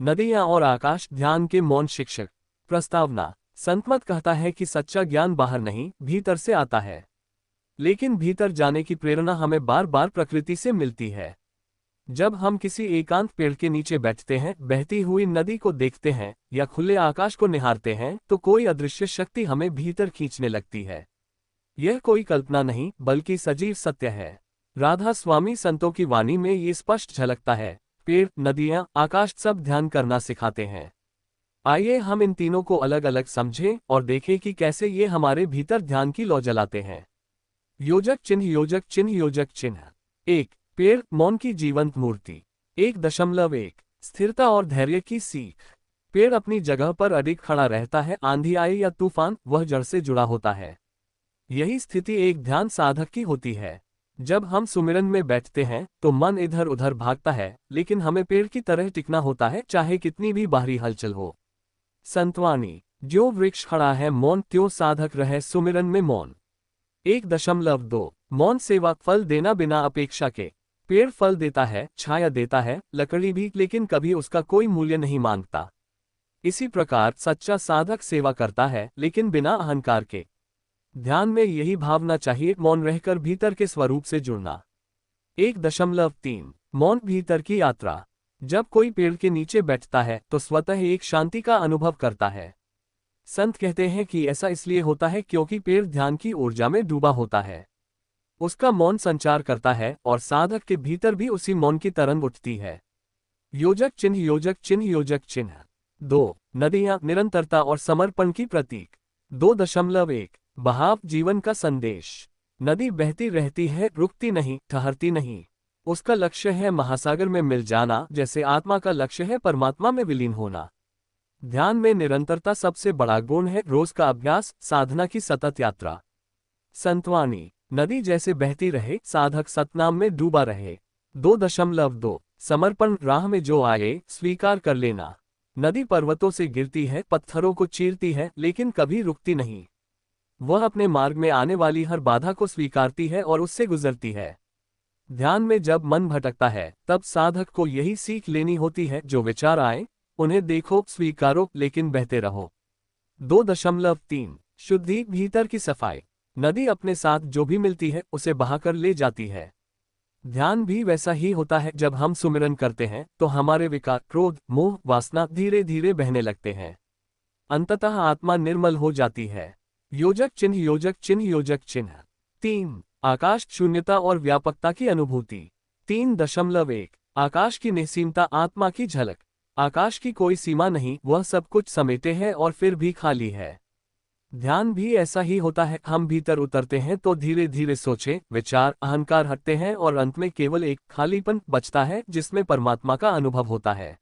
नदियां और आकाश ध्यान के मौन शिक्षक। प्रस्तावना। संतमत कहता है कि सच्चा ज्ञान बाहर नहीं, भीतर से आता है। लेकिन भीतर जाने की प्रेरणा हमें बार बार प्रकृति से मिलती है। जब हम किसी एकांत पेड़ के नीचे बैठते हैं, बहती हुई नदी को देखते हैं या खुले आकाश को निहारते हैं, तो कोई अदृश्य शक्ति हमें भीतर खींचने लगती है। यह कोई कल्पना नहीं, बल्कि सजीव सत्य है। राधा स्वामी संतों की वाणी में ये स्पष्ट झलकता है। पेड़, नदियां, आकाश सब ध्यान करना सिखाते हैं। आइए हम इन तीनों को अलग अलग समझें और देखें कि कैसे ये हमारे भीतर ध्यान की लौ जलाते हैं। योजक चिन्ह, योजक चिन्ह, योजक चिन्ह। 1। पेड़, मौन की जीवंत मूर्ति। 1.1 स्थिरता और धैर्य की सीख। पेड़ अपनी जगह पर अडिग खड़ा रहता है, आंधी आए या तूफान, वह जड़ से जुड़ा होता है। यही स्थिति एक ध्यान साधक की होती है। जब हम सुमिरन में बैठते हैं तो मन इधर उधर भागता है, लेकिन हमें पेड़ की तरह टिकना होता है, चाहे कितनी भी बाहरी हलचल हो। संतवाणी। जो वृक्ष खड़ा है मौन, त्यों साधक रहे सुमिरन में मौन। 1.2 मौन सेवा, फल देना बिना अपेक्षा के। पेड़ फल देता है, छाया देता है, लकड़ी भी, लेकिन कभी उसका कोई मूल्य नहीं मांगता। इसी प्रकार सच्चा साधक सेवा करता है, लेकिन बिना अहंकार के। ध्यान में यही भावना चाहिए, मौन रहकर भीतर के स्वरूप से जुड़ना। 1.3 मौन भीतर की यात्रा। जब कोई पेड़ के नीचे बैठता है तो स्वतः एक शांति का अनुभव करता है। संत कहते हैं कि ऐसा इसलिए होता है क्योंकि पेड़ ध्यान की ऊर्जा में डूबा होता है। उसका मौन संचार करता है और साधक के भीतर भी उसी मौन की तरंग उठती है। योजक चिन्ह, योजक चिन्ह, योजक चिन्ह। 2। नदियां, निरंतरता और समर्पण की प्रतीक। 2.1 बहाव, जीवन का संदेश। नदी बहती रहती है, रुकती नहीं, ठहरती नहीं। उसका लक्ष्य है महासागर में मिल जाना, जैसे आत्मा का लक्ष्य है परमात्मा में विलीन होना। ध्यान में निरंतरता सबसे बड़ा गुण है, रोज का अभ्यास, साधना की सतत यात्रा। संतवाणी। नदी जैसे बहती रहे, साधक सतनाम में डूबा रहे। 2.2 समर्पण, राह में जो आए स्वीकार कर लेना। नदी पर्वतों से गिरती है, पत्थरों को चीरती है, लेकिन कभी रुकती नहीं। वह अपने मार्ग में आने वाली हर बाधा को स्वीकारती है और उससे गुजरती है। ध्यान में जब मन भटकता है तब साधक को यही सीख लेनी होती है, जो विचार आए उन्हें देखो, स्वीकारो, लेकिन बहते रहो। 2.3 शुद्धि, भीतर की सफाई। नदी अपने साथ जो भी मिलती है उसे बहाकर ले जाती है। ध्यान भी वैसा ही होता है। जब हम सुमिरन करते हैं तो हमारे विकार, क्रोध, मोह, वासना धीरे धीरे बहने लगते हैं। अंततः आत्मा निर्मल हो जाती है। योजक चिन्ह, योजक चिन्ह, योजक चिन्ह। 3। आकाश, शून्यता और व्यापकता की अनुभूति। 3.1 आकाश की निसीमता, आत्मा की झलक। आकाश की कोई सीमा नहीं, वह सब कुछ समेटे है और फिर भी खाली है। ध्यान भी ऐसा ही होता है। हम भीतर उतरते हैं तो धीरे धीरे सोचें, विचार, अहंकार हटते हैं और अंत में केवल एक खालीपन बचता है, जिसमें परमात्मा का अनुभव होता है।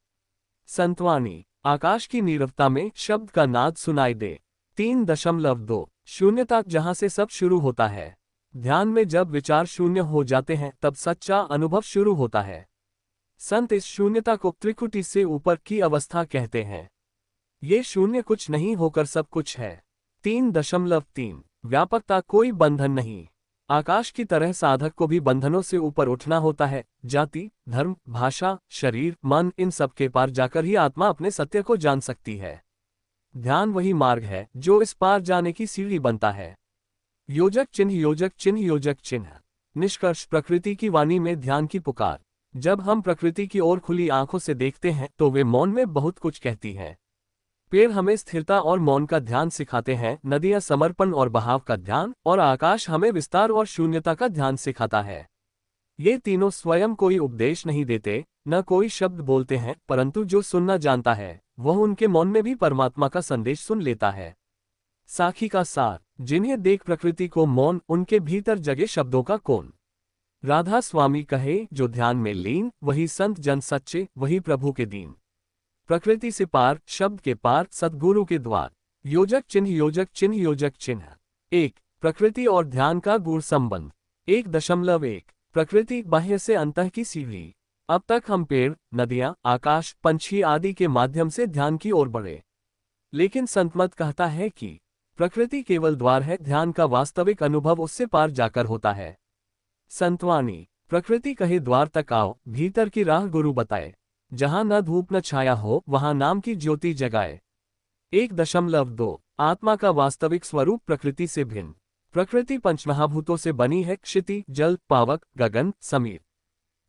संतवाणी। आकाश की नीरवता में शब्द का नाद सुनाई दे। 3.2 शून्यता, जहां से सब शुरू होता है। ध्यान में जब विचार शून्य हो जाते हैं तब सच्चा अनुभव शुरू होता है। संत इस शून्यता को त्रिकुटी से ऊपर की अवस्था कहते हैं। ये शून्य कुछ नहीं होकर सब कुछ है। 3.3 व्यापकता, कोई बंधन नहीं। आकाश की तरह साधक को भी बंधनों से ऊपर उठना होता है। जाति, धर्म, भाषा, शरीर, मन, इन सब के पार जाकर ही आत्मा अपने सत्य को जान सकती है। ध्यान वही मार्ग है जो इस पार जाने की सीढ़ी बनता है। योजक चिन्ह, योजक चिन्ह, योजक चिन्ह। निष्कर्ष। प्रकृति की वाणी में ध्यान की पुकार। जब हम प्रकृति की ओर खुली आंखों से देखते हैं तो वे मौन में बहुत कुछ कहती हैं। पेड़ हमें स्थिरता और मौन का ध्यान सिखाते हैं, नदियां समर्पण और बहाव का ध्यान, और आकाश हमें विस्तार और शून्यता का ध्यान सिखाता है। ये तीनों स्वयं कोई उपदेश नहीं देते, न कोई शब्द बोलते हैं, परंतु जो सुनना जानता है वह उनके मौन में भी परमात्मा का संदेश सुन लेता है। साखी का सार। जिन्हें देख प्रकृति को मौन, उनके भीतर जगे शब्दों का कौन। राधा स्वामी कहे, जो ध्यान में लीन, वही संत जन सच्चे, वही प्रभु के दीन। प्रकृति से पार, शब्द के पार, सद्गुरु के द्वार। योजक चिन्ह, योजक चिन्ह, योजक चिन्ह। 1। प्रकृति और ध्यान का गूढ़ संबंध। 1.1 प्रकृति, बाह्य से अंतः की सीढ़ी। अब तक हम पेड़, नदियां, आकाश, पंछी आदि के माध्यम से ध्यान की ओर बढ़े। लेकिन संतमत कहता है कि प्रकृति केवल द्वार है, ध्यान का वास्तविक अनुभव उससे पार जाकर होता है। संतवाणी। प्रकृति कहे द्वार तक आओ, भीतर की राह गुरु बताए। जहां न धूप न छाया हो वहां नाम की ज्योति जगाए। 1.2 आत्मा का वास्तविक स्वरूप प्रकृति से भिन्न। प्रकृति पंचमहाभूतों से बनी है, क्षिति, जल, पावक, गगन, समीर।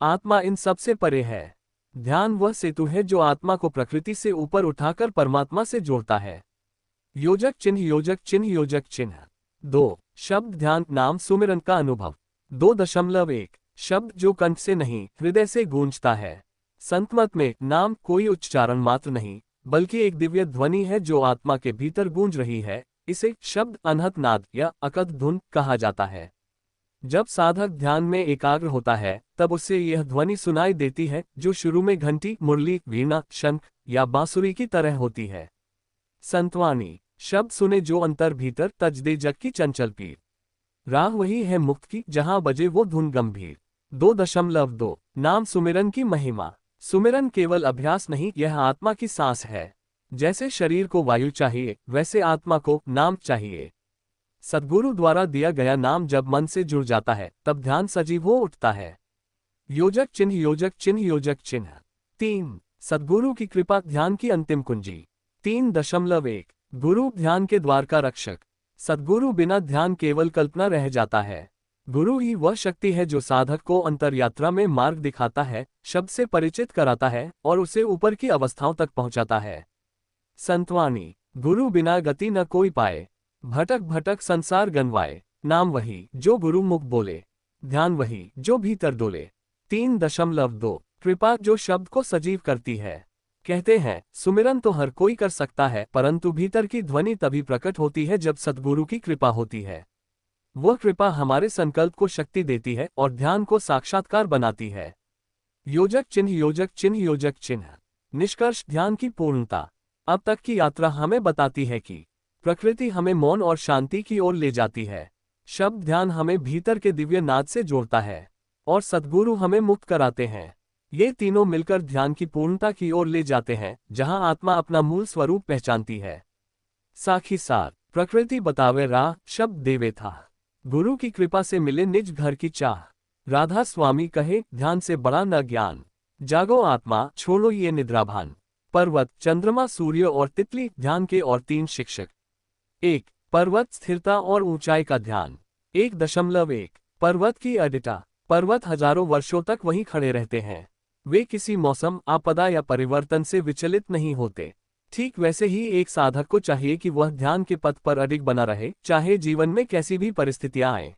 आत्मा इन सब से परे है। ध्यान वह सेतु है जो आत्मा को प्रकृति से ऊपर उठाकर परमात्मा से जोड़ता है। योजक चिन्ह योजक चिन्ह योजक चिन्ह। 2 शब्द ध्यान नाम सुमिरन का अनुभव। 2.1 शब्द जो कंठ से नहीं हृदय से गूंजता है। संत मत में नाम कोई उच्चारण मात्र नहीं बल्कि एक दिव्य ध्वनि है जो आत्मा के भीतर गूंज रही है। इसे शब्द अनहत नाद या अकथ धुन कहा जाता है। जब साधक ध्यान में एकाग्र होता है तब उसे यह ध्वनि सुनाई देती है जो शुरू में घंटी, मुरली, वीणा, शंख या बांसुरी की तरह होती है। संतवाणी शब्द सुने जो अंतर भीतर तज दे जग की चंचल पीर। राह वही है मुक्त की जहां बजे वो धुन गंभीर। 2.2 नाम सुमिरन की महिमा। सुमिरन केवल अभ्यास नहीं, यह आत्मा की सांस है। जैसे शरीर को वायु चाहिए वैसे आत्मा को नाम चाहिए। सद्गुरु द्वारा दिया गया नाम जब मन से जुड़ जाता है तब ध्यान सजीव हो उठता है। योजक चिन्ह योजक चिन्ह योजक चिन्ह। 3 सद्गुरु की कृपा ध्यान की अंतिम कुंजी। 3.1 गुरु ध्यान के द्वार का रक्षक। सद्गुरु बिना ध्यान केवल कल्पना रह जाता है। गुरु ही वह शक्ति है जो साधक को अंतर यात्रा में मार्ग दिखाता है, शब्द से परिचित कराता है और उसे ऊपर की अवस्थाओं तक पहुंचाता है। संतवाणी गुरु बिना गति न कोई पाए, भटक भटक संसार गनवाए। नाम वही जो गुरु मुख बोले, ध्यान वही जो भीतर डोले। 3.2 कृपा जो शब्द को सजीव करती है। कहते हैं सुमिरन तो हर कोई कर सकता है परंतु भीतर की ध्वनि तभी प्रकट होती है जब सद्गुरु की कृपा होती है। वह कृपा हमारे संकल्प को शक्ति देती है और ध्यान को साक्षात्कार बनाती है। योजक चिन्ह योजक चिन्ह योजक चिन्ह। निष्कर्ष ध्यान की पूर्णता। अब तक की यात्रा हमें बताती है कि प्रकृति हमें मौन और शांति की ओर ले जाती है, शब्द ध्यान हमें भीतर के दिव्य नाद से जोड़ता है और सद्गुरु हमें मुक्त कराते हैं। ये तीनों मिलकर ध्यान की पूर्णता की ओर ले जाते हैं जहां आत्मा अपना मूल स्वरूप पहचानती है। साखी सार प्रकृति बतावे राह, शब्द देवे था। गुरु की कृपा से मिले निज घर की चाह। राधा स्वामी कहे ध्यान से बड़ा न ज्ञान। जागो आत्मा छोड़ो ये निद्राभान। पर्वत, चंद्रमा, सूर्य और तितली ध्यान के और 3 शिक्षक। 1 पर्वत स्थिरता और ऊंचाई का ध्यान। 1.1 पर्वत की अडिता। पर्वत हजारों वर्षों तक वहीं खड़े रहते हैं। वे किसी मौसम, आपदा या परिवर्तन से विचलित नहीं होते। ठीक वैसे ही एक साधक को चाहिए कि वह ध्यान के पथ पर अडिग बना रहे, चाहे जीवन में कैसी भी परिस्थितियां आए।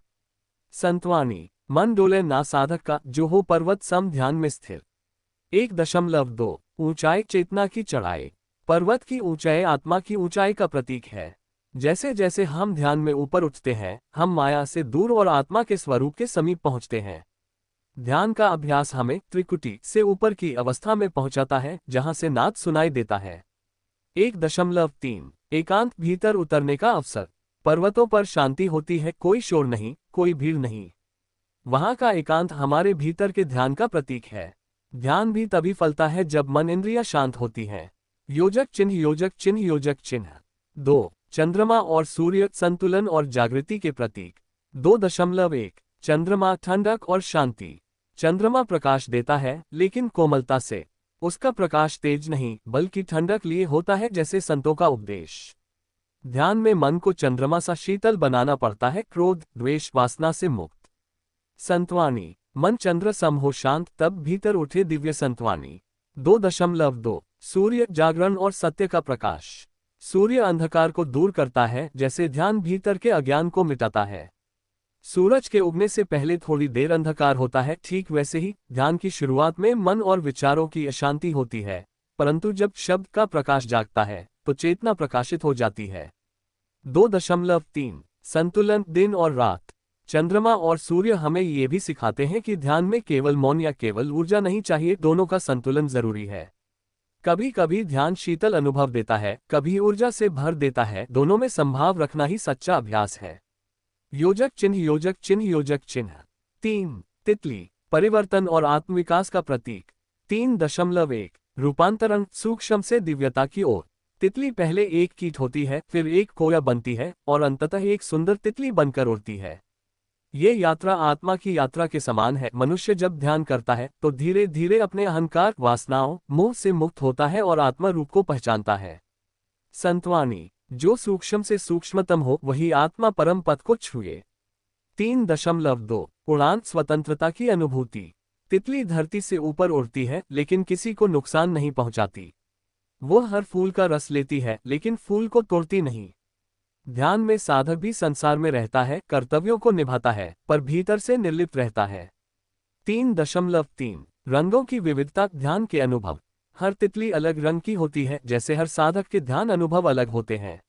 संतवाणी मन डोले ना साधक का जो हो पर्वत सम ध्यान में स्थिर। 1.2 ऊंचाई चेतना की चढ़ाई। पर्वत की ऊंचाई आत्मा की ऊंचाई का प्रतीक है। जैसे जैसे हम ध्यान में ऊपर उठते हैं हम माया से दूर और आत्मा के स्वरूप के समीप पहुंचते हैं। ध्यान का अभ्यास हमें त्रिकुटी से ऊपर की अवस्था में पहुंचाता है जहां से नाद सुनाई देता है। 1.3 एकांत भीतर उतरने का अवसर। पर्वतों पर शांति होती है, कोई शोर नहीं, कोई भीड़ नहीं। वहां का एकांत हमारे भीतर के ध्यान का प्रतीक है। ध्यान भी तभी फलता है जब मन इंद्रियां शांत होती हैं। योजक चिन्ह योजक चिन्ह योजक चिन्ह। 2 चंद्रमा और सूर्य संतुलन और जागृति के प्रतीक। 2.1 चंद्रमा ठंडक और शांति। चंद्रमा प्रकाश देता है लेकिन कोमलता से। उसका प्रकाश तेज नहीं बल्कि ठंडक लिए होता है, जैसे संतों का उपदेश। ध्यान में मन को चंद्रमा सा शीतल बनाना पड़ता है, क्रोध, द्वेष, वासना से मुक्त। संतवाणी मन चंद्र सम हो शांत तब भीतर उठे दिव्य संतवाणी। 2.2 सूर्य जागरण और सत्य का प्रकाश। सूर्य अंधकार को दूर करता है जैसे ध्यान भीतर के अज्ञान को मिटाता है। सूरज के उगने से पहले थोड़ी देर अंधकार होता है, ठीक वैसे ही ध्यान की शुरुआत में मन और विचारों की अशांति होती है, परंतु जब शब्द का प्रकाश जागता है तो चेतना प्रकाशित हो जाती है। 2.3 संतुलन दिन और रात। चंद्रमा और सूर्य हमें ये भी सिखाते हैं कि ध्यान में केवल मौन या केवल ऊर्जा नहीं चाहिए, दोनों का संतुलन जरूरी है। कभी कभी ध्यान शीतल अनुभव देता है, कभी ऊर्जा से भर देता है, दोनों में संभाव रखना ही सच्चा अभ्यास है। योजक चिन्ह योजक चिन्ह योजक चिन्ह। 3 तितली परिवर्तन और आत्मविकास का प्रतीक। 3.1 रूपांतरण सूक्ष्म से दिव्यता की ओर। तितली पहले एक कीट होती है, फिर एक कोया बनती है और अंततः एक सुंदर तितली बनकर उड़ती है। ये यात्रा आत्मा की यात्रा के समान है। मनुष्य जब ध्यान करता है तो धीरे धीरे अपने अहंकार, वासनाओं, मोह से मुक्त होता है और आत्मा रूप को पहचानता है। संतवाणी, जो सूक्ष्म से सूक्ष्मतम हो वही आत्मा परम पद को छुए। 3.2 उड़ान, स्वतंत्रता की अनुभूति। तितली धरती से ऊपर उड़ती है लेकिन किसी को नुकसान नहीं पहुंचाती। वो हर फूल का रस लेती है लेकिन फूल को तोड़ती नहीं। ध्यान में साधक भी संसार में रहता है, कर्तव्यों को निभाता है, पर भीतर से निर्लिप्त रहता है। 3.3 रंगों की विविधता, ध्यान के अनुभव। हर तितली अलग रंग की होती है, जैसे हर साधक के ध्यान अनुभव अलग होते हैं।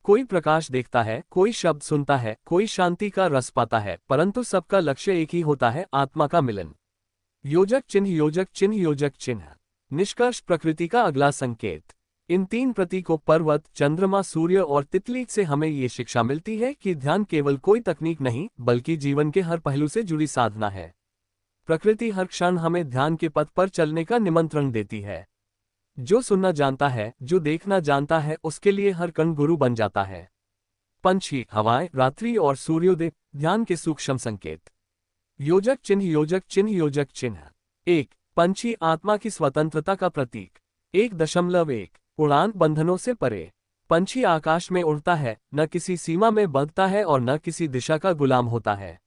कोई प्रकाश देखता है, कोई शब्द सुनता है, कोई शांति का रस पाता है, परंतु सबका लक्ष्य एक ही होता है, आत्मा का मिलन। योजक चिन्ह, योजक चिन्ह, योजक चिन्ह। निष्कर्ष, प्रकृति का अगला संकेत। इन 3 प्रतीकों पर्वत, चंद्रमा, सूर्य और तितली से हमें ये शिक्षा मिलती है कि ध्यान केवल कोई तकनीक नहीं बल्कि जीवन के हर पहलू से जुड़ी साधना है। प्रकृति हर क्षण हमें ध्यान के पथ पर चलने का निमंत्रण देती है। जो सुनना जानता है, जो देखना जानता है, उसके लिए हर कण गुरु बन जाता है। पंछी, हवाएं, रात्रि और सूर्योदय, ध्यान के सूक्ष्म संकेत। योजक चिन्ह, योजक चिन्ह, योजक चिन्ह। 1. पंछी, आत्मा की स्वतंत्रता का प्रतीक। 1.1 उड़ान, बंधनों से परे। पंछी आकाश में उड़ता है, न किसी सीमा में बंधता है और न किसी दिशा का गुलाम होता है।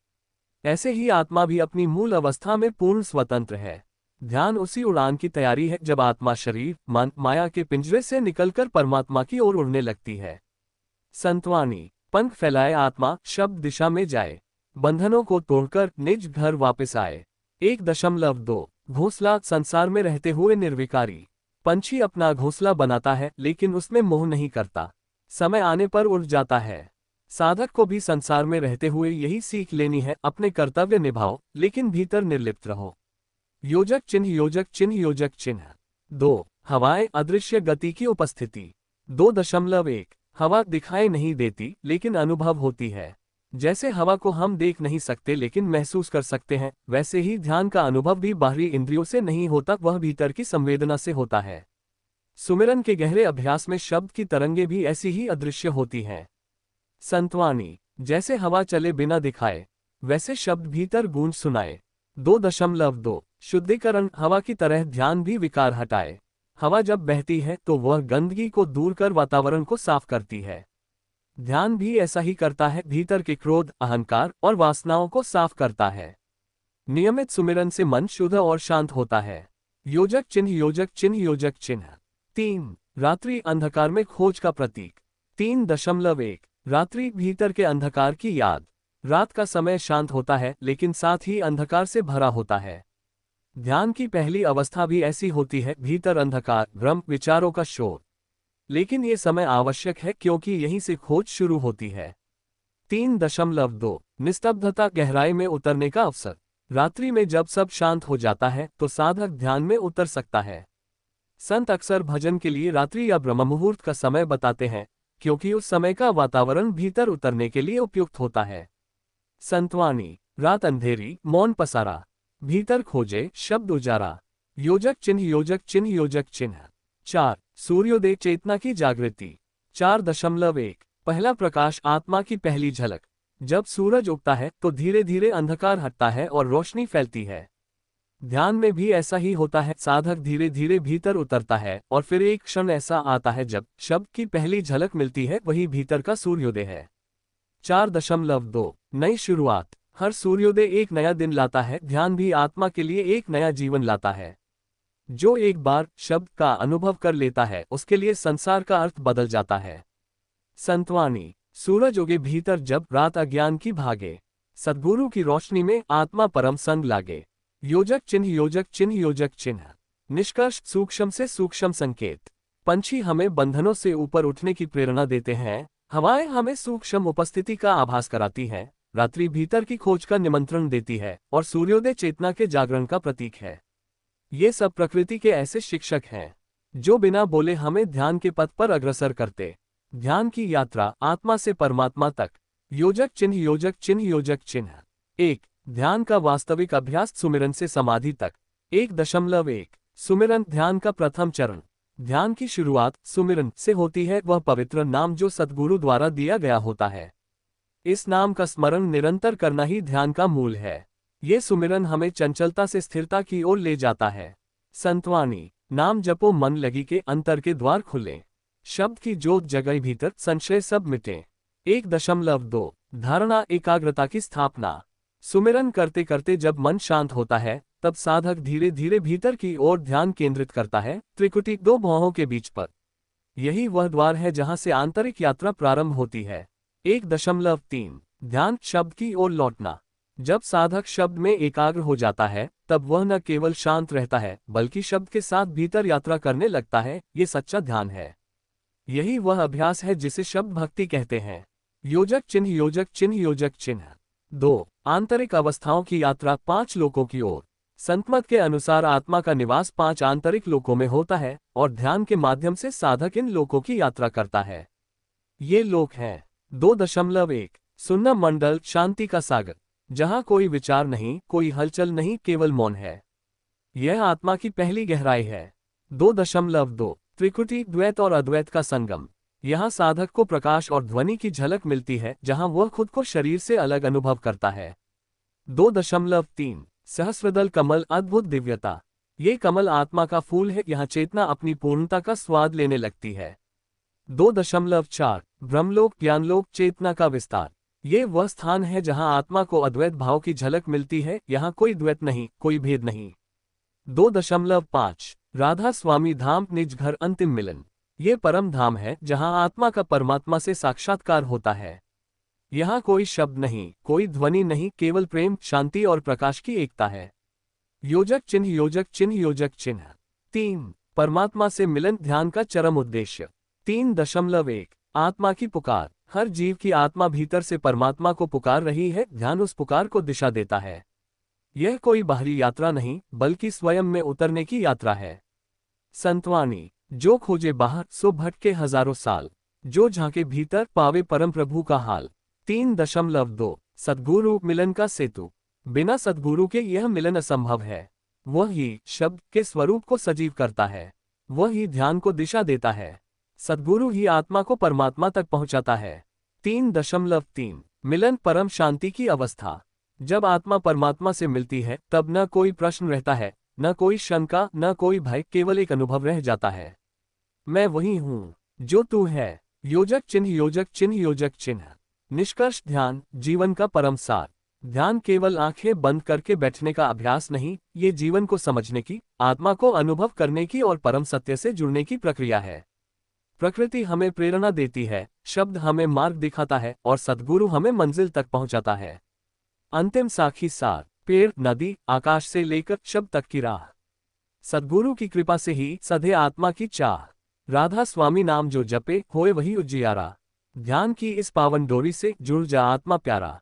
ऐसे ही आत्मा भी अपनी मूल अवस्था में पूर्ण स्वतंत्र है। ध्यान उसी उड़ान की तैयारी है जब आत्मा शरीर, मन, माया के पिंजरे से निकलकर परमात्मा की ओर उड़ने लगती है। संतवाणी, पंख फैलाए आत्मा, शब्द दिशा में जाए, बंधनों को तोड़कर निज घर वापस आए। 1.2 घोंसला, संसार में रहते हुए निर्विकारी। पंछी अपना घोंसला बनाता है लेकिन उसमें मोह नहीं करता, समय आने पर उड़ जाता है। साधक को भी संसार में रहते हुए यही सीख लेनी है, अपने कर्तव्य निभाओ लेकिन भीतर निर्लिप्त रहो। योजक चिन्ह, योजक चिन्ह, योजक चिन्ह। 2. हवाएं, अदृश्य गति की उपस्थिति। 2.1 हवा दिखाई नहीं देती लेकिन अनुभव होती है। जैसे हवा को हम देख नहीं सकते लेकिन महसूस कर सकते हैं, वैसे ही ध्यान का अनुभव भी बाहरी इंद्रियों से नहीं होता, वह भीतर की संवेदना से होता है। सुमिरन के गहरे अभ्यास में शब्द की तरंगें भी ऐसी ही अदृश्य होती हैं। संतवाणी, जैसे हवा चले बिना दिखाए, वैसे शब्द भीतर गूंज सुनाए। 2.2 शुद्धिकरण, हवा की तरह ध्यान भी विकार हटाए। हवा जब बहती है तो वह गंदगी को दूर कर वातावरण को साफ करती है। ध्यान भी ऐसा ही करता है, भीतर के क्रोध, अहंकार और वासनाओं को साफ करता है। नियमित सुमिरन से मन शुद्ध और शांत होता है। योजक चिन्ह, योजक चिन्ह, योजक चिन्ह। 3. रात्रि, अंधकार में खोज का प्रतीक। 3.1 रात्रि, भीतर के अंधकार की याद। रात का समय शांत होता है लेकिन साथ ही अंधकार से भरा होता है। ध्यान की पहली अवस्था भी ऐसी होती है, भीतर अंधकार, भ्रम, विचारों का शोर। लेकिन ये समय आवश्यक है क्योंकि यहीं से खोज शुरू होती है। 3.2 निस्तब्धता, गहराई में उतरने का अवसर। रात्रि में जब सब शांत हो जाता है तो साधक ध्यान में उतर सकता है। संत अक्सर भजन के लिए रात्रि या ब्रह्ममुहूर्त का समय बताते हैं क्योंकि उस समय का वातावरण भीतर उतरने के लिए उपयुक्त होता है। संतवाणी, रात अंधेरी, मौन पसारा, भीतर खोजे, शब्द उजारा। योजक चिन्ह, योजक चिन्ह, योजक चिन्ह। 4. सूर्योदय, चेतना की जागृति। 4.1 पहला प्रकाश, आत्मा की पहली झलक। जब सूरज उगता है तो धीरे धीरे अंधकार हटता है और रोशनी फैलती है। ध्यान में भी ऐसा ही होता है, साधक धीरे धीरे भीतर उतरता है और फिर एक क्षण ऐसा आता है जब शब्द की पहली झलक मिलती है, वही भीतर का सूर्योदय है। 4.2 नई शुरुआत, हर सूर्योदय एक नया दिन लाता है, ध्यान भी आत्मा के लिए एक नया जीवन लाता है। जो एक बार शब्द का अनुभव कर लेता है उसके लिए संसार का अर्थ बदल जाता है। संतवाणी, सूरज उगे भीतर जब रात अज्ञान की भागे, सद्गुरु की रोशनी में आत्मा परम संग लागे। योजक चिन्ह, योजक चिन्ह, योजक चिन्ह। निष्कर्ष, सूक्ष्म से सूक्ष्म संकेत। पंछी हमें बंधनों से ऊपर उठने की प्रेरणा देते हैं, हवाएं हमें सूक्ष्म उपस्थिति का आभास कराती हैं, रात्रि भीतर की खोज का निमंत्रण देती है और सूर्योदय चेतना के जागरण का प्रतीक है। ये सब प्रकृति के ऐसे शिक्षक हैं जो बिना बोले हमें ध्यान के पथ पर अग्रसर करते। ध्यान की यात्रा, आत्मा से परमात्मा तक। योजक चिन्ह, योजक चिन्ह, योजक चिन्ह। 1. ध्यान का वास्तविक अभ्यास, सुमिरन से समाधि तक। 1.1 सुमिरन, ध्यान का प्रथम चरण। ध्यान की शुरुआत सुमिरन से होती है, वह पवित्र नाम जो सद्गुरु द्वारा दिया गया होता है। इस नाम का स्मरण निरंतर करना ही ध्यान का मूल है। ये सुमिरन हमें चंचलता से स्थिरता की ओर ले जाता है। संतवाणी, नाम जपो मन लगी के अंतर के द्वार खुले। शब्द की जोत जगई भीतर संशय सब मिटे। 1.2 धारणा एकाग्रता की स्थापना। सुमिरन करते करते जब मन शांत होता है तब साधक धीरे धीरे भीतर की ओर ध्यान केंद्रित करता है, त्रिकुटी दो भौहों के बीच पर। यही वह द्वार है जहां से आंतरिक यात्रा प्रारंभ होती है। 1.3 ध्यान शब्द की ओर लौटना। जब साधक शब्द में एकाग्र हो जाता है तब वह न केवल शांत रहता है बल्कि शब्द के साथ भीतर यात्रा करने लगता है। ये सच्चा ध्यान है। यही वह अभ्यास है जिसे शब्द भक्ति कहते हैं। योजक चिन्ह योजक चिन्ह योजक चिन्ह। 2 आंतरिक अवस्थाओं की यात्रा 5 लोकों की ओर। संतमत के अनुसार आत्मा का निवास 5 आंतरिक लोकों में होता है और ध्यान के माध्यम से साधक इन लोकों की यात्रा करता है। ये लोक हैं 2.1 सुन्ना मंडल शांति का सागर, जहां कोई विचार नहीं, कोई हलचल नहीं, केवल मौन है। यह आत्मा की पहली गहराई है। 2.2 त्रिकुटी द्वैत और अद्वैत का संगम। यहाँ साधक को प्रकाश और ध्वनि की झलक मिलती है जहां वह खुद को शरीर से अलग अनुभव करता है। 2.3 सहस्रदल कमल अद्भुत दिव्यता। ये कमल आत्मा का फूल है, यहाँ चेतना अपनी पूर्णता का स्वाद लेने लगती है। 2.4 ब्रह्मलोक ज्ञानलोक चेतना का विस्तार। ये वह स्थान है जहां आत्मा को अद्वैत भाव की झलक मिलती है, यहाँ कोई द्वैत नहीं, कोई भेद नहीं। 2.5 राधा स्वामी धाम निज घर अंतिम मिलन। ये परम धाम है जहां आत्मा का परमात्मा से साक्षात्कार होता है। यहाँ कोई शब्द नहीं, कोई ध्वनि नहीं, केवल प्रेम, शांति और प्रकाश की एकता है। योजक चिन्ह योजक चिन्ह योजक चिन्ह। 3 परमात्मा से मिलन ध्यान का चरम उद्देश्य। 3.1 आत्मा की पुकार। हर जीव की आत्मा भीतर से परमात्मा को पुकार रही है, ध्यान उस पुकार को दिशा देता है। यह कोई बाहरी यात्रा नहीं बल्कि स्वयं में उतरने की यात्रा है। संतवाणी, जो खोजे बाहर सो भटके हजारों साल, जो झांके भीतर पावे परम प्रभु का हाल। 3.2 सद्गुरु मिलन का सेतु। बिना सद्गुरु के यह मिलन असंभव है। वह ही शब्द के स्वरूप को सजीव करता है, वह ही ध्यान को दिशा देता है। सद्गुरु ही आत्मा को परमात्मा तक पहुंचाता है। 3.3 मिलन परम शांति की अवस्था। जब आत्मा परमात्मा से मिलती है तब न कोई प्रश्न रहता है, न कोई शंका, न कोई भय, केवल एक अनुभव रह जाता है, मैं वही हूँ जो तू है। योजक चिन्ह योजक चिन्ह योजक चिन्ह। निष्कर्ष ध्यान जीवन का परम सार। ध्यान केवल आंखें बंद करके बैठने का अभ्यास नहीं, ये जीवन को समझने की, आत्मा को अनुभव करने की और परम सत्य से जुड़ने की प्रक्रिया है। प्रकृति हमें प्रेरणा देती है, शब्द हमें मार्ग दिखाता है और सद्गुरु हमें मंजिल तक पहुंचाता है। अंतिम साखी सार। पेड़, नदी, आकाश से लेकर शब्द तक की राह। सद्गुरु की कृपा से ही सधे आत्मा की चाह। राधा स्वामी नाम जो जपे होए वही उजियारा। ध्यान की इस पावन डोरी से जुड़ जा आत्मा प्यारा।